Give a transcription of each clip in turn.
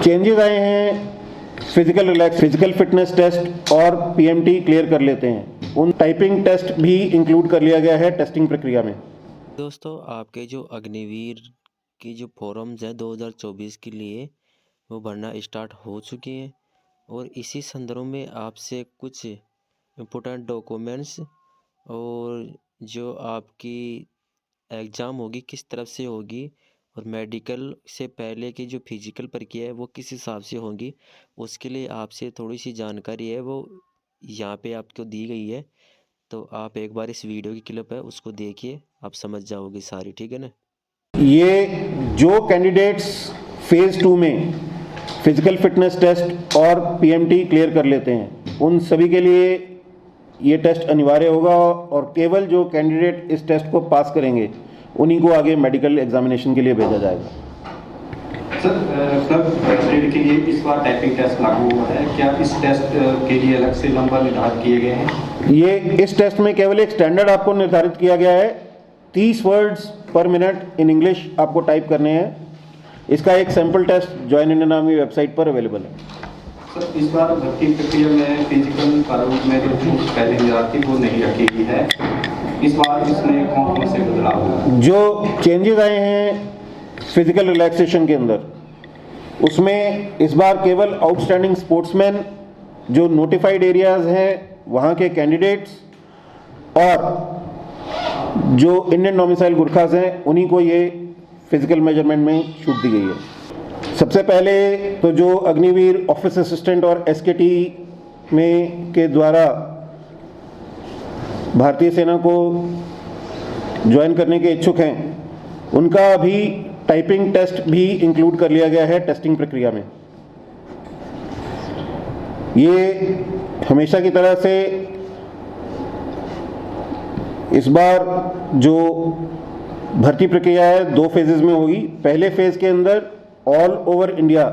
Changes आए हैं, physical fitness test और पीएमटी क्लियर कर लेते हैं। उन टाइपिंग टेस्ट भी इंक्लूड कर लिया गया है टेस्टिंग प्रक्रिया में। दोस्तों, आपके जो अग्निवीर की जो फॉर्म्स हैं 2024 के लिए वो भरना स्टार्ट हो चुकी हैं और इसी संदर्भ में आपसे कुछ इम्पोर्टेंट डॉक्यूमेंट्स और जो आपकी एग्ज़ाम होगी किस तरफ से होगी और मेडिकल से पहले की जो फिजिकल प्रक्रिया है वो किस हिसाब से होगी, उसके लिए आपसे थोड़ी सी जानकारी है वो यहाँ पे आपको दी गई है। तो आप एक बार इस वीडियो की क्लिप है उसको देखिए, आप समझ जाओगे सारी, ठीक है ना। ये जो कैंडिडेट्स फेज़ 2 में फिजिकल फिटनेस टेस्ट और पीएमटी क्लियर कर लेते हैं उन सभी के लिए ये टेस्ट अनिवार्य होगा और केवल जो कैंडिडेट इस टेस्ट को पास करेंगे उन्हीं को आगे मेडिकल एग्जामिनेशन के लिए भेजा जाएगा। सर, क्लब परेड के लिए इस बार टाइपिंग टेस्ट लागू हुआ है, क्या इस टेस्ट के लिए अलग से नंबर निर्धारित किए गए हैं? ये इस टेस्ट में केवल एक स्टैंडर्ड आपको निर्धारित किया गया है, 30 words per minute in English आपको टाइप करने हैं। इसका एक sample test join Indian army website पर अवेलेबल है। सर, इस बार भर्ती प्रक्रिया में फिजिकल प्रारूप में जो छूट पहले निर्धारित थी वो नहीं रखी गई है, इस बार इसमें कौन कौन से बदलाव हुए? जो चेंजेस आए हैं फिजिकल रिलैक्सेशन के अंदर, उसमें इस बार केवल आउटस्टैंडिंग स्पोर्ट्समैन, जो नोटिफाइड एरियाज हैं वहाँ के कैंडिडेट्स और जो इंडियन डोमिसाइल गुरखास हैं उन्हीं को ये फिजिकल मेजरमेंट में छूट दी गई है। सबसे पहले तो जो अग्निवीर ऑफिस असिस्टेंट और एसकेटी में के द्वारा भारतीय सेना को ज्वाइन करने के इच्छुक हैं उनका भी टाइपिंग टेस्ट भी इंक्लूड कर लिया गया है टेस्टिंग प्रक्रिया में। ये हमेशा की तरह से इस बार जो भर्ती प्रक्रिया है 2 फेजेस में होगी। पहले फेज के अंदर ऑल ओवर इंडिया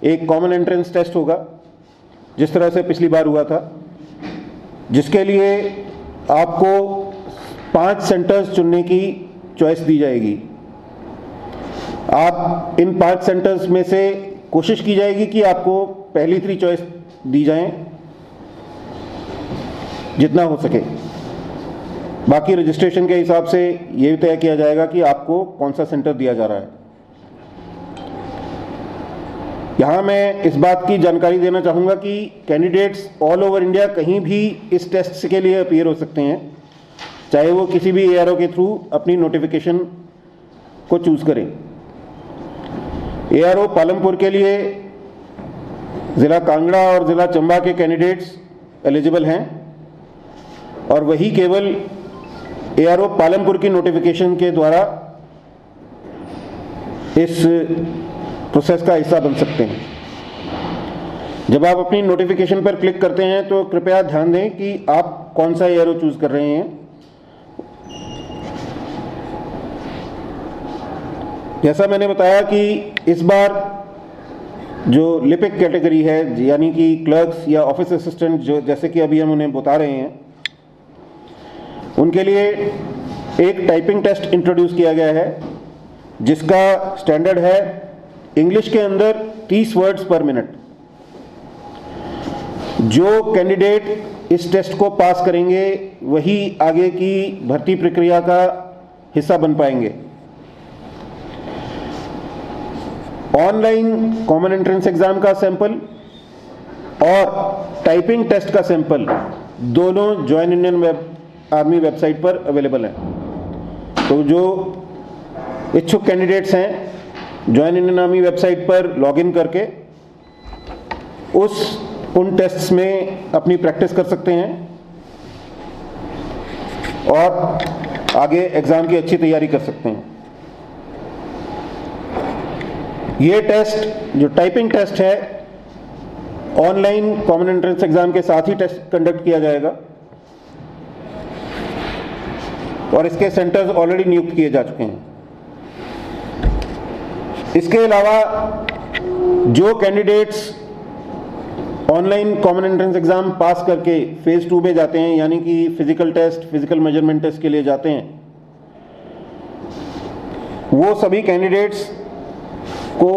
एक कॉमन एंट्रेंस टेस्ट होगा जिस तरह से पिछली बार हुआ था, जिसके लिए आपको 5 सेंटर्स चुनने की चॉइस दी जाएगी। आप इन 5 सेंटर्स में से कोशिश की जाएगी कि आपको पहली 3 चॉइस दी जाएं जितना हो सके। बाकी रजिस्ट्रेशन के हिसाब से ये भी तय किया जाएगा कि आपको कौन सा सेंटर दिया जा रहा है। यहाँ मैं इस बात की जानकारी देना चाहूँगा कि कैंडिडेट्स ऑल ओवर इंडिया कहीं भी इस टेस्ट के लिए अपीयर हो सकते हैं, चाहे वो किसी भी एआरओ के थ्रू अपनी नोटिफिकेशन को चूज़ करें। एआरओ पालमपुर के लिए ज़िला कांगड़ा और ज़िला चंबा के कैंडिडेट्स एलिजिबल हैं और वही केवल एआरओ पालमपुर की नोटिफिकेशन के द्वारा इस प्रोसेस का हिस्सा बन सकते हैं। जब आप अपनी नोटिफिकेशन पर क्लिक करते हैं तो कृपया ध्यान दें कि आप कौन सा एआरओ चूज कर रहे हैं। जैसा मैंने बताया कि इस बार जो लिपिक कैटेगरी है, यानी कि क्लर्क्स या ऑफिस असिस्टेंट, जो जैसे कि अभी हम उन्हें बता रहे हैं, उनके लिए एक टाइपिंग टेस्ट इंट्रोड्यूस किया गया है जिसका स्टैंडर्ड है इंग्लिश के अंदर 30 वर्ड्स पर मिनट। जो कैंडिडेट इस टेस्ट को पास करेंगे वही आगे की भर्ती प्रक्रिया का हिस्सा बन पाएंगे। ऑनलाइन कॉमन एंट्रेंस एग्जाम का सैंपल और टाइपिंग टेस्ट का सैंपल दोनों जॉइन इंडियन आर्मी वेबसाइट पर अवेलेबल है। तो जो इच्छुक कैंडिडेट्स हैं जॉइन इंडियन आर्मी वेबसाइट पर लॉगिन करके उन टेस्ट्स में अपनी प्रैक्टिस कर सकते हैं और आगे एग्जाम की अच्छी तैयारी कर सकते हैं। ये टेस्ट जो टाइपिंग टेस्ट है ऑनलाइन कॉमन एंट्रेंस एग्जाम के साथ ही टेस्ट कंडक्ट किया जाएगा और इसके सेंटर्स ऑलरेडी नियुक्त किए जा चुके हैं। इसके अलावा जो candidates online common entrance exam pass करके फेज 2 में जाते हैं, यानी कि physical test, physical measurement test के लिए जाते हैं, वो सभी कैंडिडेट्स को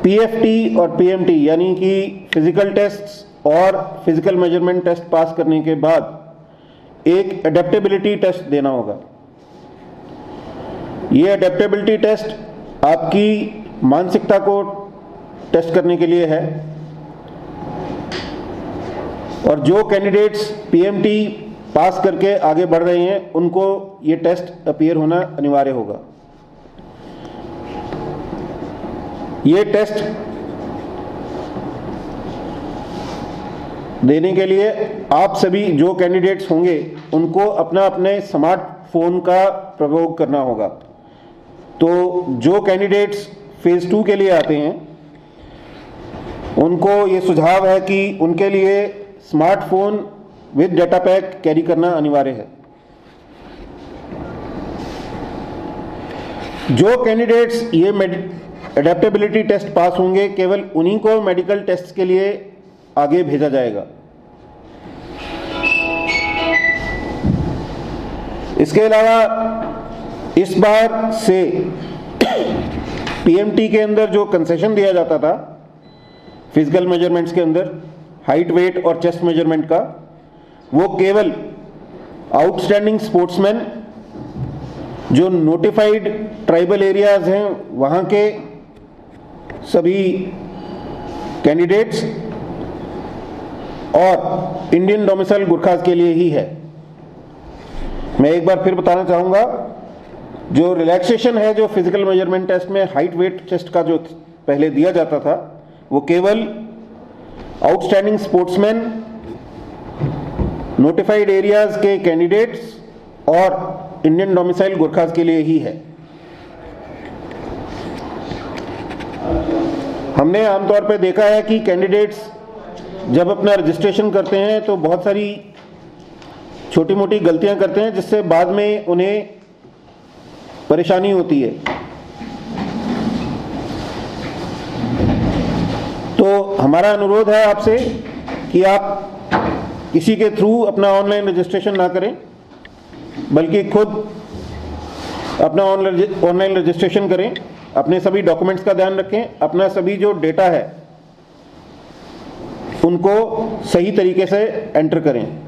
पीएफटी और पीएमटी यानी कि फिजिकल टेस्ट और फिजिकल मेजरमेंट टेस्ट पास करने के बाद एक एडेप्टेबिलिटी टेस्ट देना होगा। ये एडेप्टेबिलिटी टेस्ट आपकी मानसिकता को टेस्ट करने के लिए है और जो कैंडिडेट्स पीएमटी पास करके आगे बढ़ रहे हैं उनको ये टेस्ट अपीयर होना अनिवार्य होगा। ये टेस्ट देने के लिए आप सभी जो कैंडिडेट्स होंगे उनको अपने स्मार्टफोन का प्रयोग करना होगा। तो जो कैंडिडेट्स फेज 2 के लिए आते हैं उनको ये सुझाव है कि उनके लिए smartphone with data pack carry करना अनिवार्य है। जो कैंडिडेट्स ये एडेप्टेबिलिटी टेस्ट पास होंगे केवल उन्हीं को मेडिकल टेस्ट के लिए आगे भेजा जाएगा। इसके अलावा इस बार से पीएमटी के अंदर जो कंसेशन दिया जाता था फिजिकल मेजरमेंट्स के अंदर हाइट, वेट और चेस्ट मेजरमेंट का, वो केवल आउटस्टैंडिंग स्पोर्ट्समैन जो नोटिफाइड ट्राइबल एरियाज हैं वहाँ के सभी कैंडिडेट्स और इंडियन डोमिसाइल गुरखास के लिए ही है। मैं एक बार फिर बताना चाहूँगा, जो रिलैक्सेशन है जो फिजिकल मेजरमेंट टेस्ट में हाइट, वेट, चेस्ट का जो पहले दिया जाता था वो केवल आउटस्टैंडिंग स्पोर्ट्समैन, नोटिफाइड एरियाज के कैंडिडेट्स और इंडियन डोमिसाइल गुरखास के लिए ही है। हमने आमतौर पर देखा है कि कैंडिडेट्स जब अपना रजिस्ट्रेशन करते हैं तो बहुत सारी छोटी मोटी गलतियां करते हैं जिससे बाद में उन्हें परेशानी होती है। तो हमारा अनुरोध है आपसे कि आप किसी के थ्रू अपना ऑनलाइन रजिस्ट्रेशन ना करें, बल्कि खुद अपना ऑनलाइन रजिस्ट्रेशन करें। अपने सभी डॉक्यूमेंट्स का ध्यान रखें, अपना सभी जो डेटा है उनको सही तरीके से एंटर करें।